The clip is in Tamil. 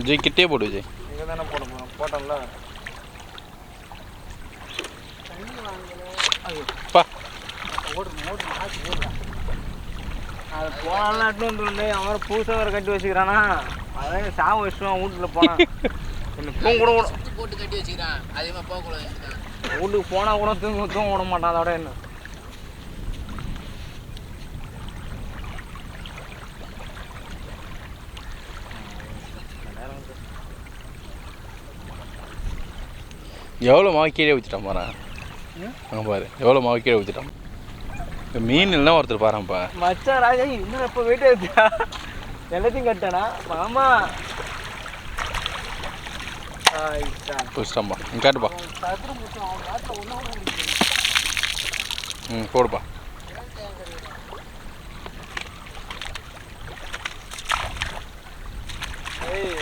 விஜய் கிட்டே போடு விஜய். இங்கே தானே போட போகிறோம், போட்டோம்ல. பா அது போனாலும் வந்து அவன் புதுசாக வேறு கட்டி வச்சுக்கிறானா, அதான் சாம வச்சுருவான் வீட்டில் போனான். தூங்க கூட போட்டு கட்டி வச்சுக்கிறான், அதிகமாக போகக்கூடாது. வீட்டுக்கு போனால் கூட தூங்க விட மாட்டான். அதோட என்ன எவ்வளோ மாவு கீழே ஊற்றிட்டான் பாரு. அங்கே பாரு எவ்வளோ மாவு கீழே ஊற்றிட்டான். மீன் இல்லைனா ஒருத்தர் பாருப்பா. மச்சான் ராஜா இன்னும் எப்போ வெயிட் எடுத்தியா எல்லாத்தையும் கட்டானா மாமா. புதுச்சாம்பா இங்கே காட்டுப்பா. போடுப்பா.